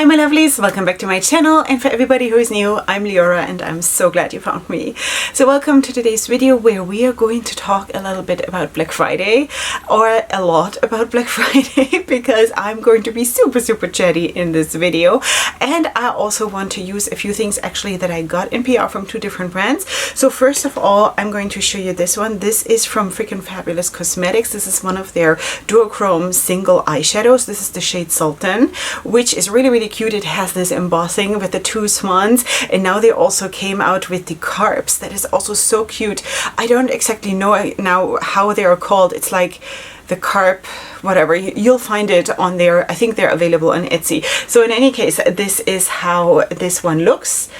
Hi my lovelies, welcome back to my channel, and for everybody who is new, I'm Leorah and I'm so glad you found me. So welcome to today's video where we are going to talk a little bit about Black Friday, or a lot about Black Friday, because I'm going to be super chatty in this video. And I also want to use a few things actually that I got in PR from two different brands. So first of all, I'm going to show you this one. This is from Frikin Fabulous Cosmetics. This is one of their duochrome single eyeshadows. This is the shade Sultan, which is really cute. It has this embossing with the two swans, and now they also came out with the carps. That is also so cute. I don't exactly know now how they are called. It's like the carp whatever. You'll find it on there. I think they're available on Etsy. So in any case, this is how this one looks,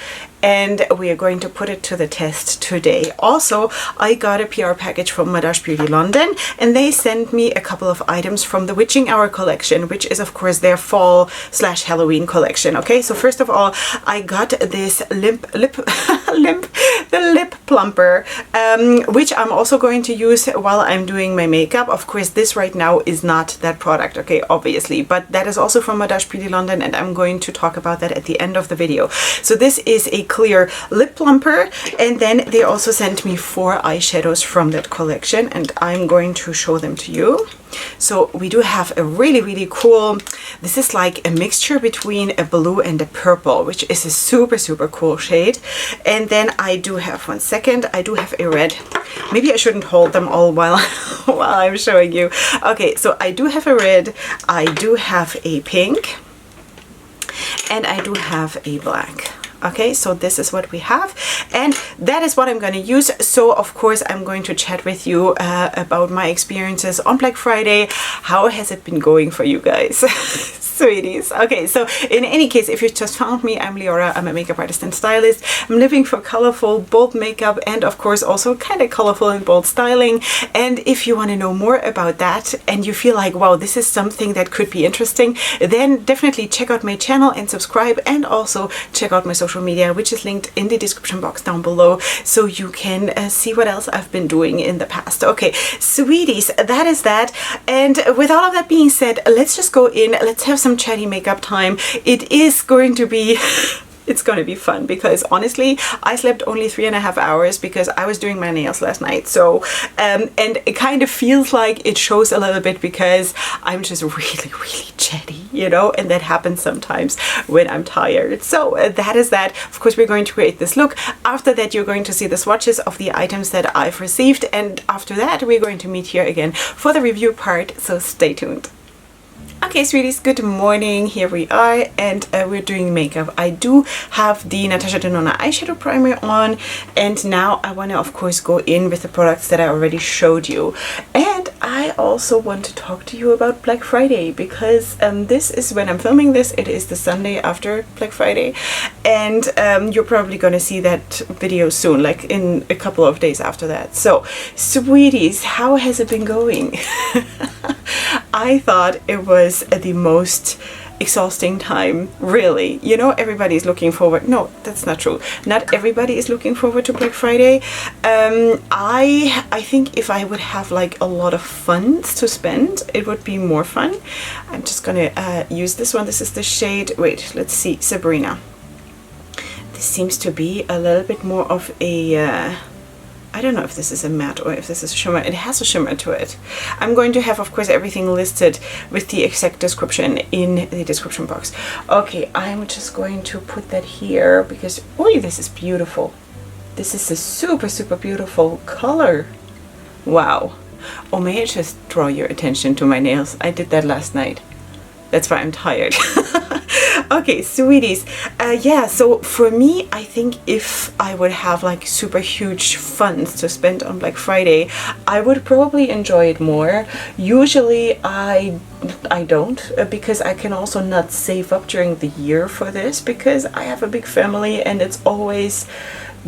and we are going to put it to the test today. Also, I got a PR package from Madaj Beauty London, and they sent me a couple of items from the Witching Hour collection, which is of course their fall / Halloween collection. Okay, so first of all, I got this the lip plumper, which I'm also going to use while I'm doing my makeup. Of course, this right now is not that product, okay, obviously, but that is also from Madaj Beauty London, and I'm going to talk about that at the end of the video. So this is a clear lip plumper, and then they also sent me 4 eyeshadows from that collection, and I'm going to show them to you. So we do have a really cool, this is like a mixture between a blue and a purple, which is a super cool shade. And then I do have, one second, I do have a red. Maybe I shouldn't hold them all while I'm showing you. Okay, so I do have a red, I do have a pink, and I do have a black. Okay, so this is what we have, and that is what I'm going to use. So of course I'm going to chat with you about my experiences on Black Friday. How has it been going for you guys? Sweeties. Okay, so in any case, if you just found me, I'm Leorah. I'm a makeup artist and stylist. I'm living for colorful, bold makeup, and of course also kind of colorful and bold styling. And if you want to know more about that and you feel like, wow, this is something that could be interesting, then definitely check out my channel and subscribe, and also check out my social media, which is linked in the description box down below, so you can see what else I've been doing in the past. Okay, sweeties, that is that. And with all of that being said, let's just go in. Let's have some chatty makeup time. It is going to be it's going to be fun, because honestly I slept only 3.5 hours because I was doing my nails last night. So and it kind of feels like it shows a little bit because I'm just really chatty, you know, and that happens sometimes when I'm tired. So that is that. Of course, we're going to create this look. After that, you're going to see the swatches of the items that I've received, and after that we're going to meet here again for the review part, so stay tuned. Okay, sweeties, good morning. Here we are, and we're doing makeup. I do have the Natasha Denona eyeshadow primer on, and now I want to of course go in with the products that I already showed you. And I also want to talk to you about Black Friday, because this is when I'm filming this. It is the Sunday after Black Friday, and you're probably going to see that video soon, like in a couple of days after that. So sweeties, how has it been going? I thought it was the most exhausting time, really. You know, everybody's looking forward. No, that's not true. Not everybody is looking forward to Black Friday. I think if I would have like a lot of funds to spend, it would be more fun. I'm just gonna use this one. This is the shade, wait, let's see, Sabrina. This seems to be a little bit more of a I don't know if this is a matte or if this is a shimmer. It has a shimmer to it. I'm going to have, of course, everything listed with the exact description in the description box. Okay, I'm just going to put that here because, oh, this is beautiful. This is a super beautiful color. Wow. Oh, may I just draw your attention to my nails? I did that last night. That's why I'm tired. Okay, sweeties. Yeah, so for me, I think if I would have like super huge funds to spend on Black Friday, I would probably enjoy it more. Usually I don't, because I can also not save up during the year for this, because I have a big family and it's always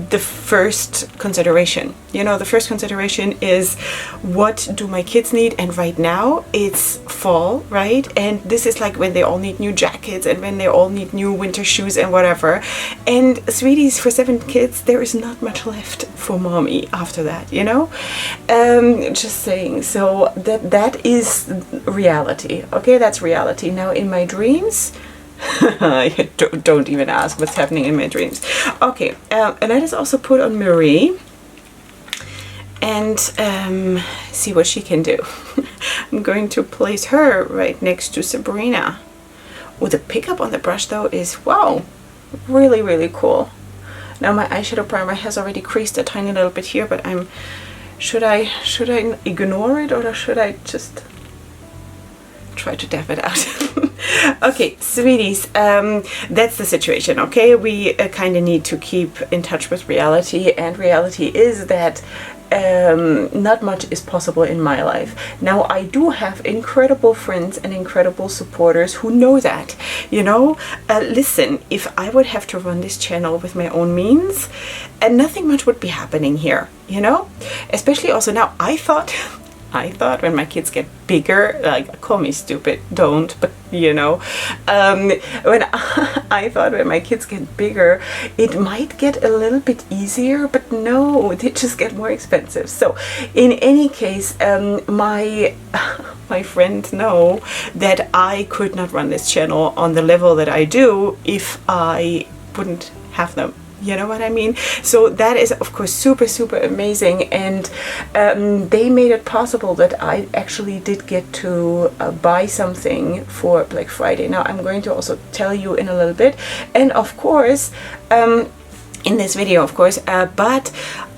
the first consideration. You know, the first consideration is, what do my kids need? And right now it's fall, right? And this is like when they all need new jackets and when they all need new winter shoes and whatever. And sweeties, for 7 kids, there is not much left for mommy after that, you know? Just saying. So that is reality. Okay, that's reality. Now in my dreams, Don't even ask what's happening in my dreams. Okay, and let us also put on Marie and see what she can do. I'm going to place her right next to Sabrina. Oh, the pickup on the brush though is, wow, really, really cool. Now my eyeshadow primer has already creased a tiny little bit here, but should I ignore it, or should I just try to dab it out? Okay, sweeties, that's the situation, okay? We kind of need to keep in touch with reality, and reality is that not much is possible in my life. Now, I do have incredible friends and incredible supporters who know that, you know. Listen, if I would have to run this channel with my own means, and nothing much would be happening here, you know. Especially also now, I thought when my kids get bigger, like, call me stupid, don't, but you know, when I thought when my kids get bigger, it might get a little bit easier, but no, they just get more expensive. So in any case, my friends know that I could not run this channel on the level that I do if I wouldn't have them. You know what I mean? So that is, of course, super, super amazing. And they made it possible that I actually did get to buy something for Black Friday. Now, I'm going to also tell you in a little bit. And of course, in this video, of course, but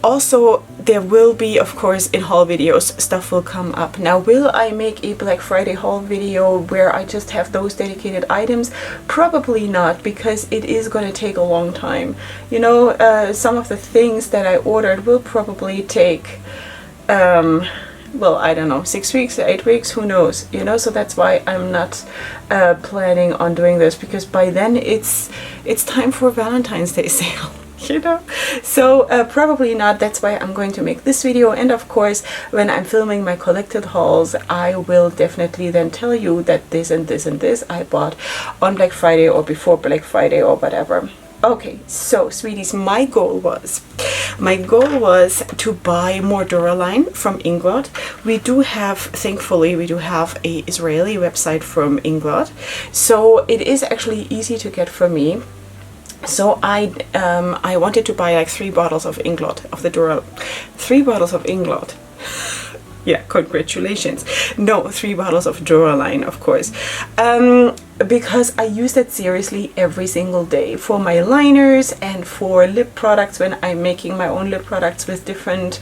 also there will be, of course, in haul videos, stuff will come up. Now, will I make a Black Friday haul video where I just have those dedicated items? Probably not, because it is going to take a long time. You know, some of the things that I ordered will probably take, well, I don't know, 6 weeks, 8 weeks, who knows, you know. So that's why I'm not planning on doing this, because by then it's time for Valentine's Day sale. You know, so probably not. That's why I'm going to make this video. And of course, when I'm filming my collected hauls, I will definitely then tell you that this and this and this I bought on Black Friday or before Black Friday or whatever. Okay, so sweeties, my goal was to buy more Duraline from Inglot. We do have, thankfully, we do have a Israeli website from Inglot, so it is actually easy to get for me. So I wanted to buy like 3 bottles of Inglot, of the Dura, 3 bottles of Inglot. Yeah, congratulations. No, 3 bottles of Duraline, of course. Because I use that seriously every single day for my liners and for lip products when I'm making my own lip products with different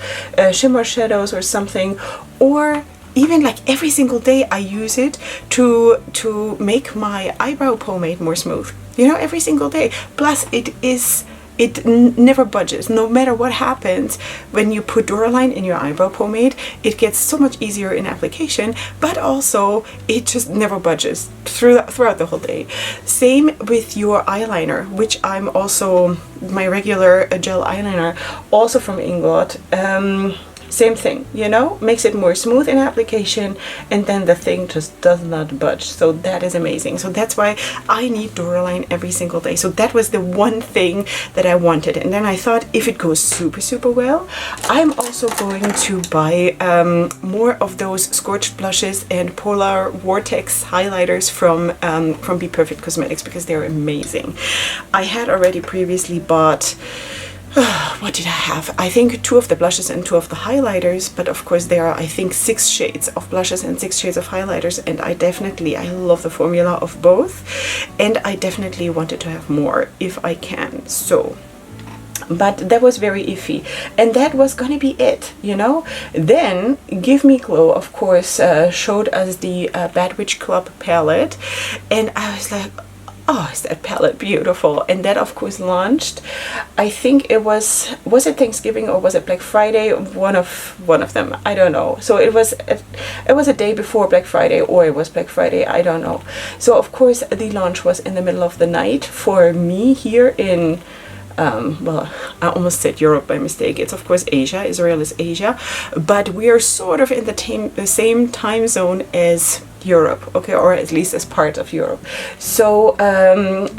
shimmer shadows or something, or even like every single day I use it to make my eyebrow pomade more smooth. You know, every single day. Plus, it never budges. No matter what happens, when you put Duraline in your eyebrow pomade, it gets so much easier in application, but also it just never budges throughout the whole day. Same with your eyeliner, which I'm also, my regular gel eyeliner, also from Inglot. Same thing, you know, makes it more smooth in application, and then the thing just does not budge. So that is amazing. So that's why I need Duraline every single day. So that was the one thing that I wanted. And then I thought, if it goes super, super well, I'm also going to buy more of those scorched blushes and polar vortex highlighters from Be Perfect Cosmetics, because they're amazing. I had already previously bought, what did I have? I think 2 of the blushes and 2 of the highlighters, but of course there are, I think, 6 shades of blushes and 6 shades of highlighters, and I love the formula of both, and I definitely wanted to have more if I can. So, but that was very iffy, and that was gonna be it, you know. Then Give Me Glow, of course, showed us the Bad Witch Club palette, and I was like, oh, is that palette beautiful? And that, of course, launched, I think it was it Thanksgiving or was it Black Friday? One of them, I don't know. So it was a day before Black Friday, or it was Black Friday, I don't know. So of course the launch was in the middle of the night for me here in well, I almost said Europe by mistake. It's of course Asia. Israel is Asia, but we are sort of in the same time zone as Europe, okay, or at least as part of Europe. So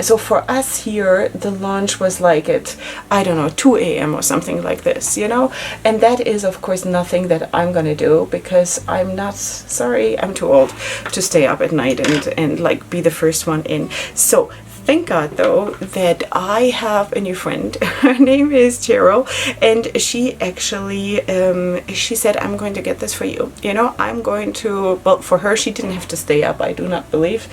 so for us here, the launch was like at, I don't know, 2 a.m. or something like this, you know, and that is of course nothing that I'm gonna do, because I'm not, sorry, I'm too old to stay up at night and like be the first one in. So thank God though that I have a new friend. Her name is Cheryl, and she actually she said, I'm going to get this for you, you know, I'm going to, well, for her she didn't have to stay up, I do not believe,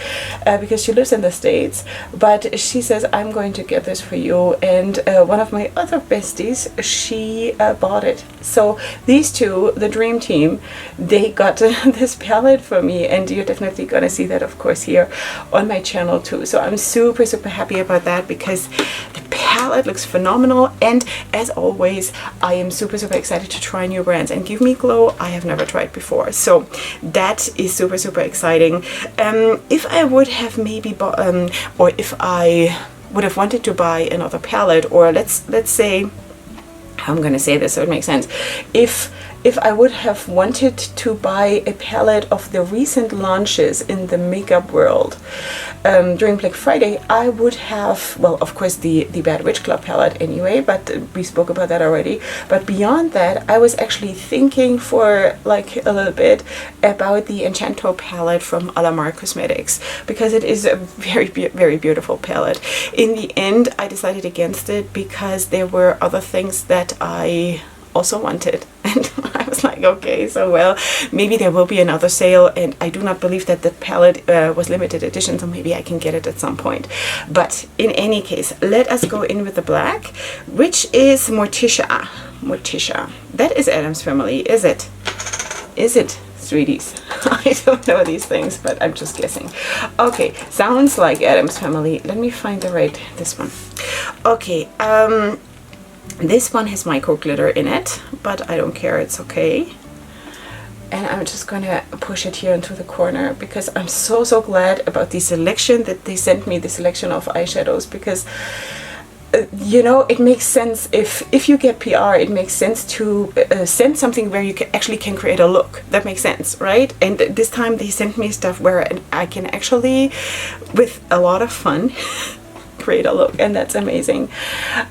because she lives in the States, but she says, I'm going to get this for you. And one of my other besties, she bought it. So these two, the dream team, they got this palette for me, and you're definitely gonna see that of course here on my channel too. So I'm super happy about that, because the palette looks phenomenal, and as always I am super excited to try new brands, and Give Me Glow I have never tried before, so that is super exciting. If I would have maybe bought or if I would have wanted to buy another palette, or let's say, I'm gonna say this so it makes sense, if I would have wanted to buy a palette of the recent launches in the makeup world during Black Friday, I would have, well, of course the Bad Witch Club palette anyway, but we spoke about that already. But beyond that, I was actually thinking for like a little bit about the Enchanto palette from LEORAHCOSMETICS, because it is a very beautiful palette. In the end, I decided against it because there were other things that I also wanted, and I was like, okay, so well, maybe there will be another sale, and I do not believe that the palette was limited edition, so maybe I can get it at some point. But in any case, let us go in with the black, which is Morticia. That is Adam's Family, is it? Is it, sweeties? I don't know these things, but I'm just guessing. Okay, sounds like Adam's Family. Let me find the right, this one. Okay, this one has micro glitter in it, but I don't care, it's okay. And I'm just gonna push it here into the corner, because I'm so glad about the selection that they sent me, the selection of eyeshadows, because you know, it makes sense if you get PR, it makes sense to send something where you actually can create a look. That makes sense, right? And this time they sent me stuff where I can actually, with a lot of fun, create a look, and that's amazing.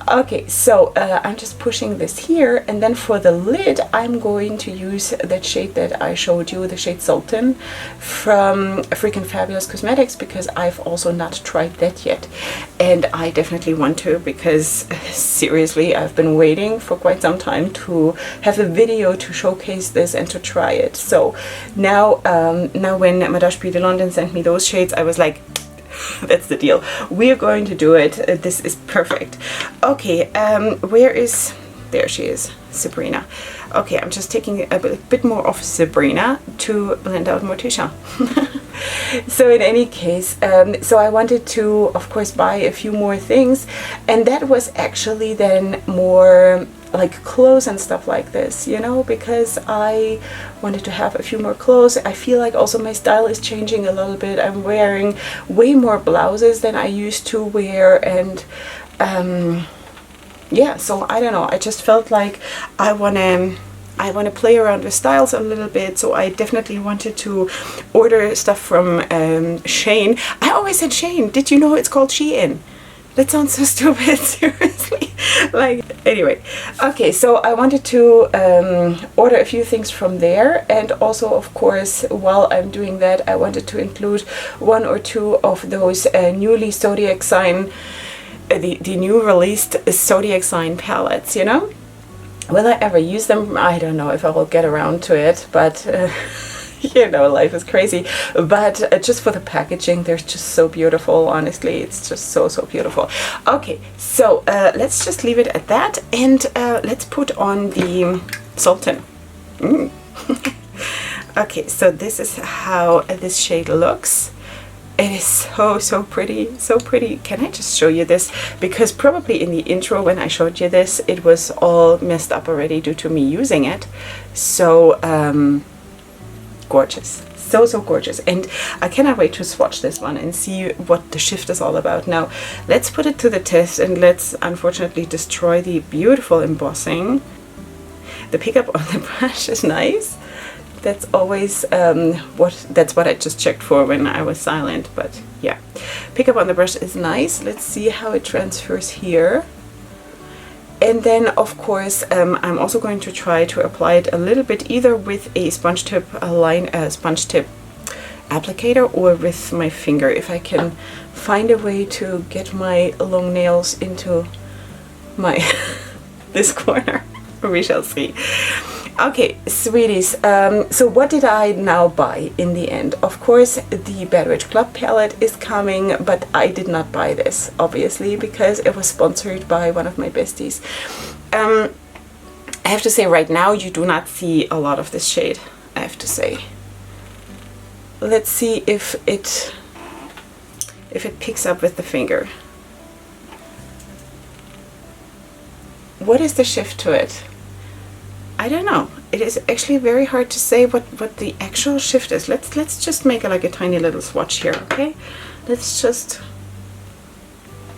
Okay, so I'm just pushing this here, and then for the lid I'm going to use that shade that I showed you, the shade Sultan from Frikin Fabulous Cosmetics, because I've also not tried that yet, and I definitely want to, because seriously I've been waiting for quite some time to have a video to showcase this and to try it. So now when Madaj Beauty London sent me those shades, I was like, that's the deal, we're going to do it. This is perfect. Okay, where is, there she is, Sabrina. Okay, I'm just taking a bit more of Sabrina to blend out Morticia. So in any case, so I wanted to of course buy a few more things, and that was actually then more like clothes and stuff like this, you know, because I wanted to have a few more clothes. I feel like also my style is changing a little bit. I'm wearing way more blouses than I used to wear, and yeah, so I don't know, I just felt like I want to play around with styles a little bit, so I definitely wanted to order stuff from Shein. I always said Shein. Did you know it's called Shein? That sounds so stupid, seriously. Like, anyway. Okay, so I wanted to order a few things from there, and also, of course, while I'm doing that, I wanted to include one or two of those newly zodiac sign, the new released zodiac sign palettes, you know? Will I ever use them? I don't know if I will get around to it, but you know, life is crazy. But just for the packaging, they're just so beautiful, honestly. It's just so beautiful. Okay, so let's just leave it at that, and let's put on the Sultan. Okay, so this is how this shade looks. It is so pretty, so pretty. Can I just show you this? Because probably in the intro when I showed you this, it was all messed up already due to me using it. So gorgeous, so gorgeous, and I cannot wait to swatch this one and see what the shift is all about. Now let's put it to the test, and let's unfortunately destroy the beautiful embossing. The pickup on the brush is nice. That's always that's what I just checked for when I was silent. But yeah, pickup on the brush is nice. Let's see how it transfers here. And then of course I'm also going to try to apply it a little bit either with a sponge tip sponge tip applicator or with my finger, if I can find a way to get my long nails into my this corner. We shall see. Okay, sweeties, so what did I now buy in the end? Of course, the Bad Witch Club palette is coming, but I did not buy this, obviously, because it was sponsored by one of my besties. I have to say right now, you do not see a lot of this shade, I have to say. Let's see if it picks up with the finger. What is the shift to it? I don't know. It is actually very hard to say what the actual shift is. Let's just make like a tiny little swatch here, okay? Let's just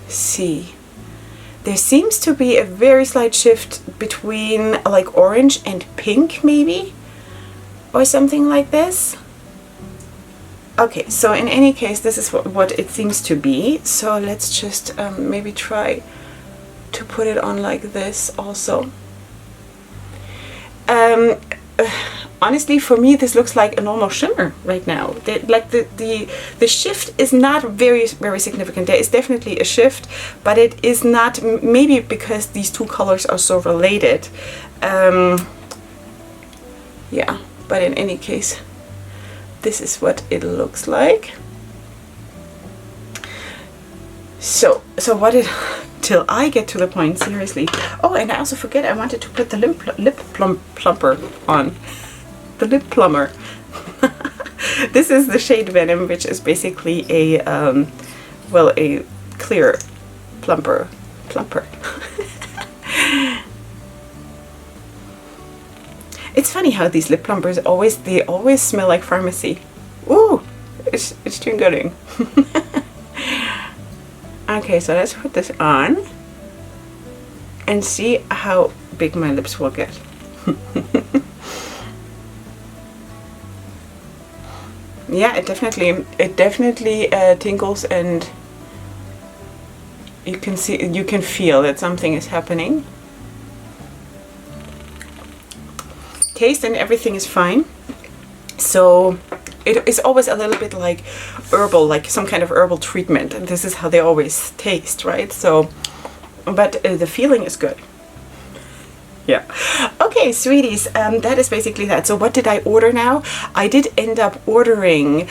see. There seems to be a very slight shift between like orange and pink maybe, or something like this. Okay, so in any case, this is what it seems to be. So let's just maybe try to put it on like this also. Honestly, for me, this looks like a normal shimmer right now. The shift is not very significant. There is definitely a shift, but it is not, maybe because these two colors are so related. Yeah, but in any case, this is what it looks like. So what did, till I get to the point, seriously. Oh, and I also forget, I wanted to put the lip plumper on. The lip plumber. This is the shade Venom, which is basically a, well, a clear plumper. It's funny how these lip plumpers they always smell like pharmacy. Ooh, it's too good. Okay, so let's put this on and see how big my lips will get. Yeah, it definitely tingles, and you can feel that something is happening. Taste and everything is fine. So it is always a little bit like herbal, like some kind of herbal treatment, and this is how they always taste, right? So, but the feeling is good. Yeah. Okay, sweeties, that is basically that. So what did I order now? I did end up ordering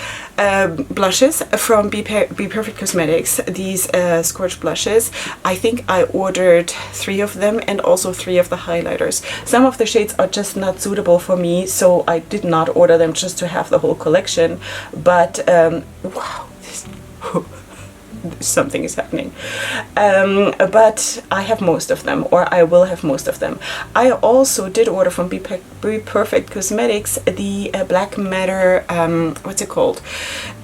blushes from Be Perfect Cosmetics, these Scorch blushes. I think I ordered 3 of them and also 3 of the highlighters. Some of the shades are just not suitable for me, so I did not order them just to have the whole collection. But, wow, this... something is happening. But I have most of them, or I will have most of them. I also did order from Be Perfect Cosmetics the black matter, what's it called?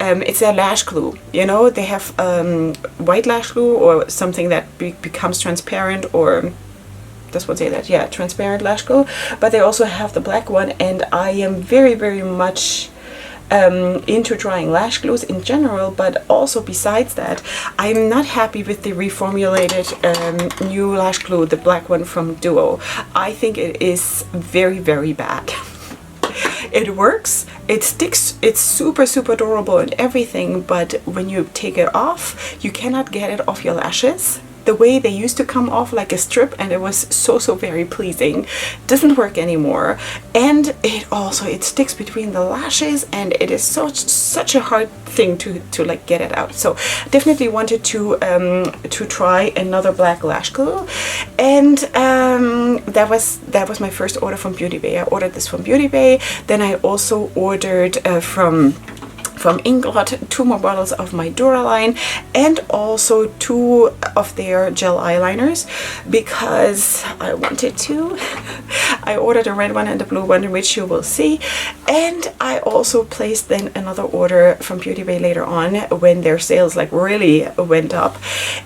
It's a lash glue. You know, they have white lash glue or something that becomes transparent, or does one say that? Yeah, transparent lash glue. But they also have the black one, and I am very much into trying lash glues in general, but also besides that, I'm not happy with the reformulated new lash glue, the black one from Duo. I think it is very bad. It works, it sticks, it's super durable and everything, but when you take it off, you cannot get it off your lashes the way they used to come off, like a strip, and it was so very pleasing. Doesn't work anymore, and it sticks between the lashes, and it is such a hard thing to like get it out. So definitely wanted to try another black lash glue, and that was my first order from Beauty Bay. I ordered this from Beauty Bay. Then I also ordered from Inglot 2 more bottles of my Duraline, and also 2 of their gel eyeliners, because I wanted to. I ordered a red one and a blue one, which you will see, and I also placed then another order from Beauty Bay later on when their sales like really went up,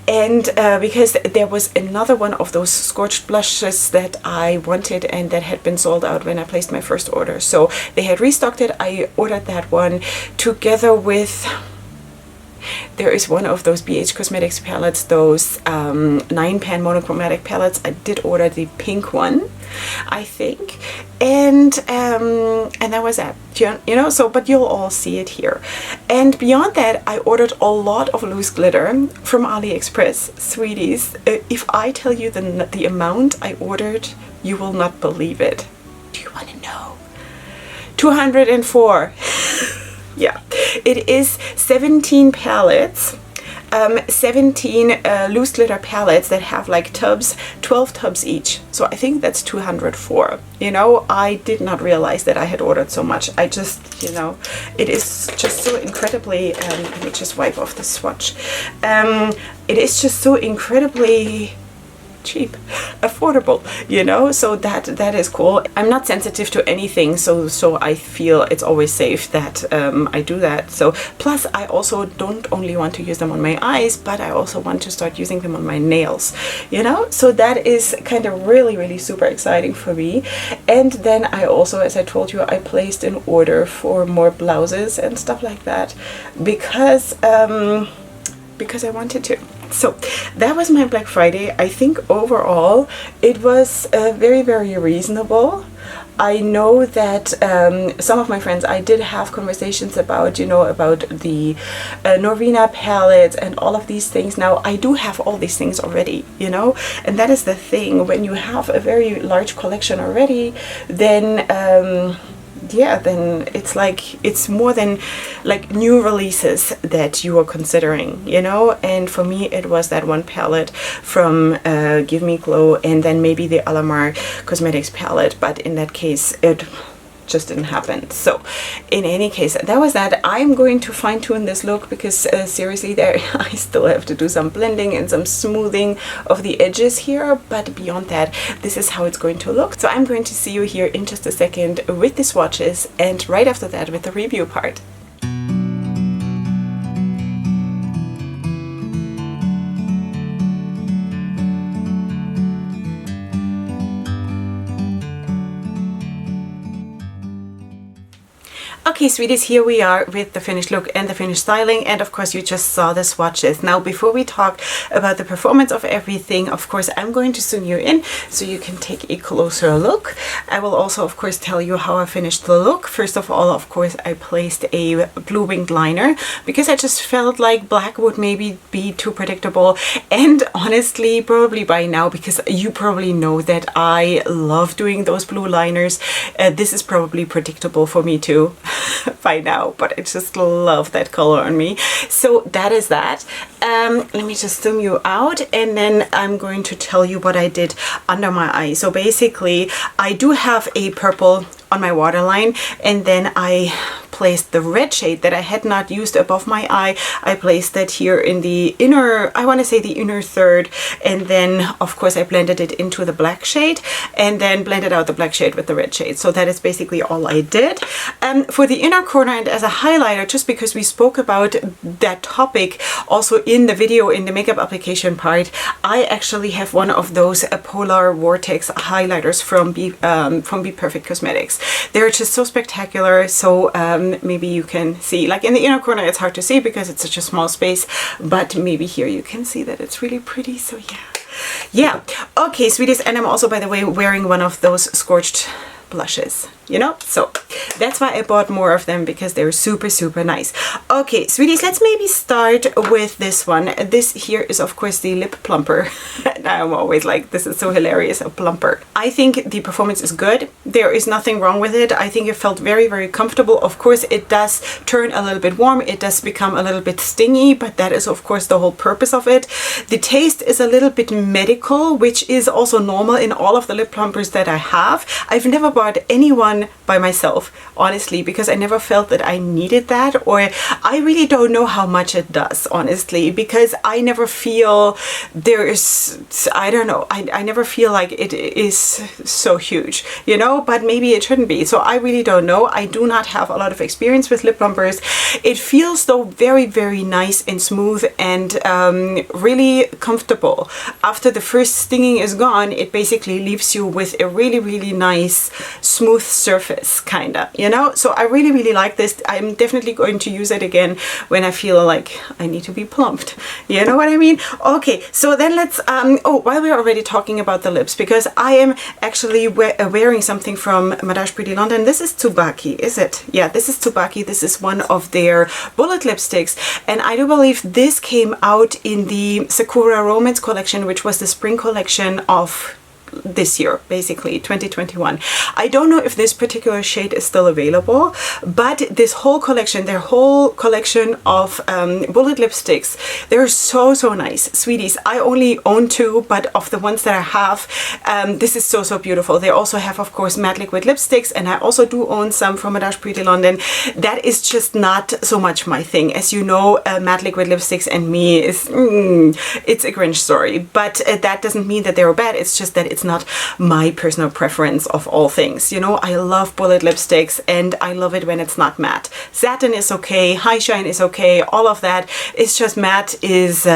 And because there was another one of those scorched blushes that I wanted and that had been sold out when I placed my first order. So they had restocked it. I ordered that one together with... There is one of those BH Cosmetics palettes, those 9-pan monochromatic palettes. I did order the pink one, I think, and that was that. You know, so but you'll all see it here. And beyond that, I ordered a lot of loose glitter from AliExpress, sweeties. If I tell you the amount I ordered, you will not believe it. Do you want to know? 204. Yeah, it is 17 palettes, 17 loose glitter palettes that have like tubs, 12 tubs each. So I think that's 204. You know, I did not realize that I had ordered so much. I just, you know, it is just so incredibly, let me just wipe off the swatch. It is just so incredibly cheap, affordable, you know, so that is cool. I'm not sensitive to anything, so I feel it's always safe that I do that. So plus I also don't only want to use them on my eyes, but I also want to start using them on my nails, you know, so that is kind of really super exciting for me. And then I also, as I told you, I placed an order for more blouses and stuff like that because I wanted to. So that was my Black Friday. I think overall it was very reasonable. I know that some of my friends, I did have conversations about, you know, about the Norvina palettes and all of these things. Now I do have all these things already, you know, and that is the thing. When you have a very large collection already, then yeah, then it's like, it's more than like new releases that you are considering, you know. And for me it was that one palette from Give Me Glow, and then maybe the Alamar Cosmetics palette, but in that case it just didn't happen. So in any case, that was that. I'm going to fine-tune this look because seriously, there I still have to do some blending and some smoothing of the edges here, but beyond that, this is how it's going to look. So I'm going to see you here in just a second with the swatches, and right after that with the review part. Okay, sweeties, here we are with the finished look and the finished styling, and of course you just saw the swatches. Now before we talk about the performance of everything, of course I'm going to zoom you in so you can take a closer look. I will also of course tell you how I finished the look. First of all, of course, I placed a blue winged liner because I just felt like black would maybe be too predictable, and honestly probably by now, because you probably know that I love doing those blue liners, this is probably predictable for me too by now, but I just love that color on me. So that is that. Let me just zoom you out, and then I'm going to tell you what I did under my eye. So basically I do have a purple on my waterline, and then I placed the red shade that I had not used above my eye. I placed that here in the inner, I want to say the inner third, and then of course I blended it into the black shade and then blended out the black shade with the red shade. So that is basically all I did. For the inner corner and as a highlighter, just because we spoke about that topic also in the video in the makeup application part, I actually have one of those Polar Vortex highlighters from Be Perfect Cosmetics. They're just so spectacular. So maybe you can see, like in the inner corner it's hard to see because it's such a small space, but maybe here you can see that it's really pretty. So yeah, okay, sweeties, and I'm also, by the way, wearing one of those scorched blushes, you know, so that's why I bought more of them, because they're super nice. Okay, sweeties, let's maybe start with this one. This here is of course the lip plumper. I'm always like, this is so hilarious, a plumper. I think the performance is good. There is nothing wrong with it. I think it felt very comfortable. Of course it does turn a little bit warm, it does become a little bit stingy, but that is of course the whole purpose of it. The taste is a little bit medical, which is also normal in all of the lip plumpers that I have. I've never bought bought any one by myself, honestly, because I never felt that I needed that, or I really don't know how much it does, honestly, because I never feel I don't know, I never feel like it is so huge, you know, but maybe it shouldn't be. So I really don't know. I do not have a lot of experience with lip plumpers. It feels though very, very nice and smooth and really comfortable. After the first stinging is gone, it basically leaves you with a really, really nice smooth surface, kinda, you know. So I really, really like this. I'm definitely going to use it again when I feel like I need to be plumped, you know what I mean? Okay, so then let's oh, while we're already talking about the lips, because I am actually wearing something from Madaj Pretty London. This is Tsubaki, is it? Yeah, this is Tsubaki. This is one of their bullet lipsticks, and I do believe this came out in the Sakura Romance collection, which was the spring collection of this year, basically 2021. I don't know if this particular shade is still available, but this whole collection, their whole collection of bullet lipsticks, they're so, so nice. Sweeties, I only own two, but of the ones that I have, this is so, so beautiful. They also have, of course, matte liquid lipsticks, and I also do own some from Madaj Pretty London. That is just not so much my thing. As you know, matte liquid lipsticks and me is, it's a Grinch story, but that doesn't mean that they're bad. It's just that it's not my personal preference of all things. You know, I love bullet lipsticks and I love it when it's not matte. Satin is okay, high shine is okay, all of that. It's just matte is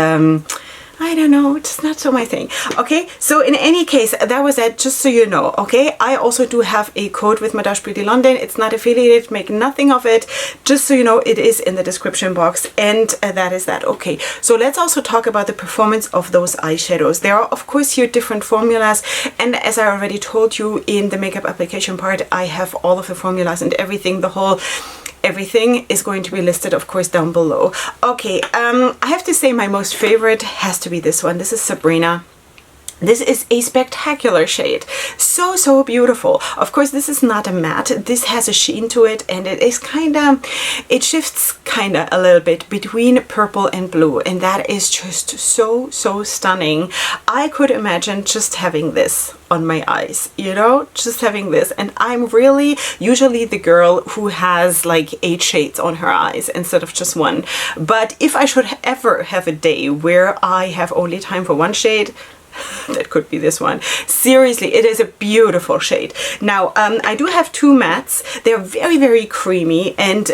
I don't know, it's not so my thing. Okay, so in any case, that was it, just so you know. Okay, I also do have a code with Madaj Pretty London. It's not affiliated, make nothing of it, just so you know. It is in the description box, and that is that. Okay, so let's also talk about the performance of those eyeshadows. There are, of course, here different formulas, and as I already told you in the makeup application part, I have all of the formulas and everything, everything is going to be listed, of course, down below. Okay, I have to say my most favorite has to be this one. This is Sabrina. This is a spectacular shade. So, so beautiful. Of course, this is not a matte. This has a sheen to it, and it is it shifts a little bit between purple and blue, and that is just so, so stunning. I could imagine just having this on my eyes, you know, just having this. And I'm really usually the girl who has like 8 shades on her eyes instead of just one. But if I should ever have a day where I have only time for one shade, that could be this one. Seriously, it is a beautiful shade. Now, I do have 2 mattes. They're very, very creamy, and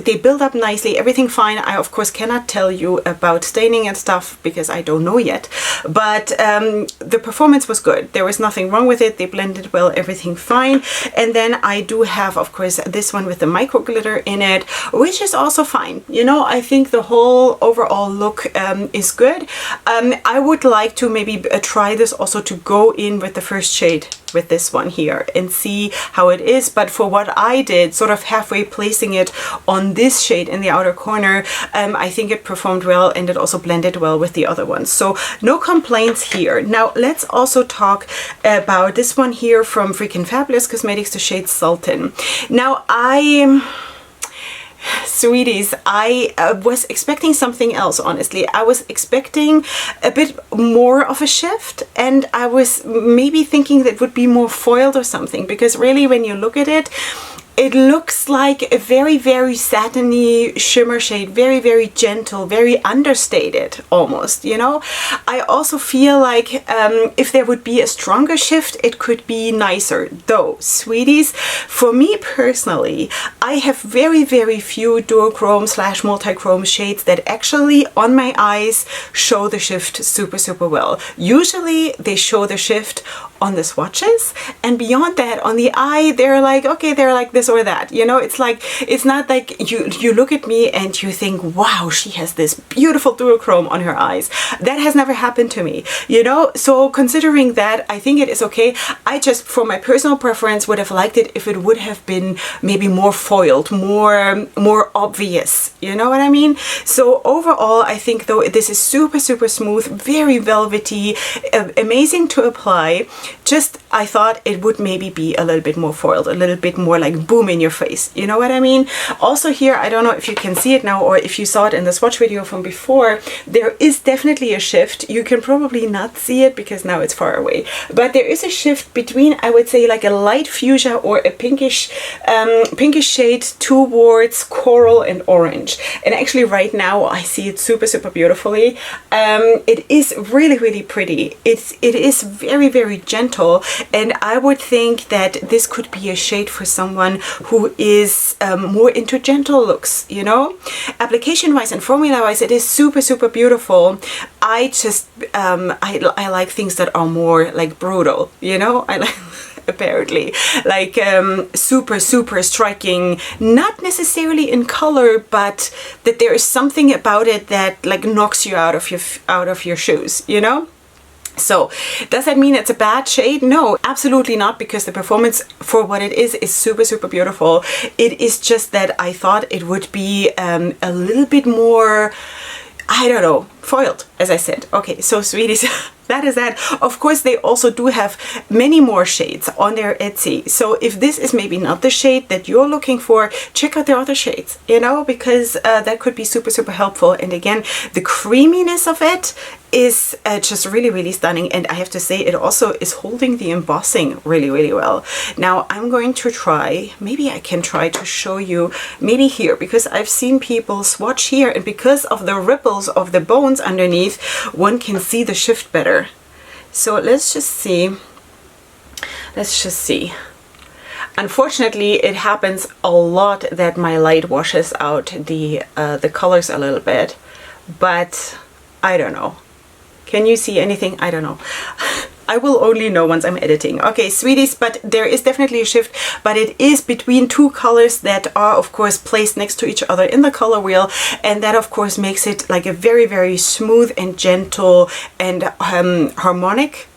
they build up nicely, everything fine. I, of course, cannot tell you about staining and stuff because I don't know yet, but the performance was good. There was nothing wrong with it. They blended well, everything fine. And then I do have, of course, this one with the micro glitter in it, which is also fine. You know, I think the whole overall look is good. I would like to maybe try this also to go in with the first shade with this one here and see how it is. But for what I did, sort of halfway placing it on this shade in the outer corner, I think it performed well, and it also blended well with the other ones. So no complaints here. Now let's also talk about this one here from Frikin Fabulous Cosmetics, the shade Sultan. Now sweeties, I was expecting something else, honestly. I was expecting a bit more of a shift, and I was maybe thinking that it would be more foiled or something, because really when you look at it, it looks like a very, very satiny shimmer shade, very, very gentle, very understated almost, you know. I also feel like if there would be a stronger shift, it could be nicer. Though, sweeties, for me personally, I have very, very few duochrome / multi-chrome shades that actually on my eyes show the shift super, super well. Usually they show the shift on the swatches, and beyond that, on the eye, they're like, okay, they're like this or that, you know. It's like, it's not like you look at me and you think, wow, she has this beautiful duochrome on her eyes. That has never happened to me, you know. So considering that, I think it is okay. I just, for my personal preference, would have liked it if it would have been maybe more foiled, more obvious, you know what I mean? So overall, I think though this is super, super smooth, very velvety, amazing to apply. Just I thought it would maybe be a little bit more foiled, a little bit more like boom in your face. You know what I mean? Also here, I don't know if you can see it now or if you saw it in the swatch video from before, there is definitely a shift. You can probably not see it because now it's far away, but there is a shift between, I would say, like a light fuchsia or a pinkish shade towards coral and orange. And actually right now I see it super, super beautifully. It is really, really pretty. It is very, very gentle, and I would think that this could be a shade for someone who is more into gentle looks, you know? Application wise and formula wise, it is super, super beautiful. I just I like things that are more like brutal, you know? I like apparently like super, super striking, not necessarily in color, but that there is something about it that like knocks you out of your shoes, you know? So does that mean it's a bad shade? No, absolutely not, because the performance for what it is super, super beautiful. It is just that I thought it would be a little bit more, I don't know, foiled, as I said. Okay, so sweeties, that is that. Of course, they also do have many more shades on their Etsy. So if this is maybe not the shade that you're looking for, check out their other shades, you know, because that could be super, super helpful. And again, the creaminess of it is just really, really stunning. And I have to say, it also is holding the embossing really, really well. Now I'm going to try, maybe I can try to show you maybe here, because I've seen people swatch here, and because of the ripples of the bones underneath, one can see the shift better. So let's just see. Let's just see. Unfortunately, it happens a lot that my light washes out the colors a little bit, but I don't know. Can you see anything? I don't know. I will only know once I'm editing. Okay, sweeties, but there is definitely a shift, but it is between two colors that are, of course, placed next to each other in the color wheel, and that, of course, makes it like a very, very smooth and gentle and harmonic.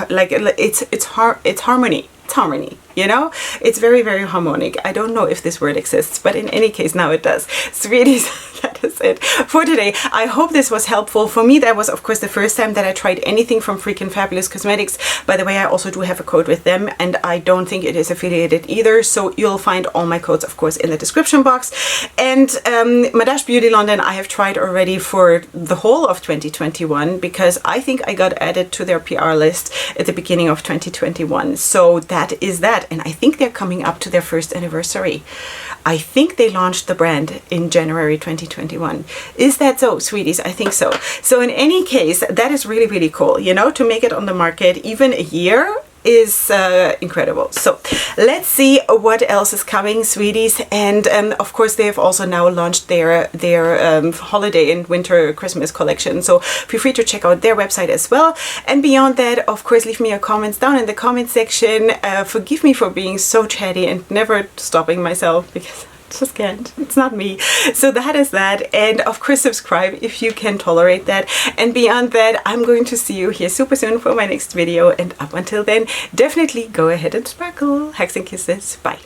Like it's harmony. It's harmony, you know? It's very, very harmonic. I don't know if this word exists, but in any case, now it does. Sweeties, that is it for today. I hope this was helpful. For me, that was, of course, the first time that I tried anything from Frikin Fabulous Cosmetics. By the way, I also do have a code with them, and I don't think it is affiliated either. So you'll find all my codes, of course, in the description box. And Madaj Beauty London, I have tried already for the whole of 2021, because I think I got added to their PR list at the beginning of 2021. So that is that. And I think they're coming up to their first anniversary. I think they launched the brand in January 2021. Is that so, sweeties? I think so. So in any case, that is really, really cool, you know, to make it on the market even a year is incredible. So let's see what else is coming, sweeties. And of course, they have also now launched their holiday and winter Christmas collection, so feel free to check out their website as well. And beyond that, of course, leave me your comments down in the comment section. Forgive me for being so chatty and never stopping myself, because just can't. It's not me. So that is that. And of course, subscribe if you can tolerate that. And beyond that, I'm going to see you here super soon for my next video. And up until then, definitely go ahead and sparkle. Hugs and kisses. Bye.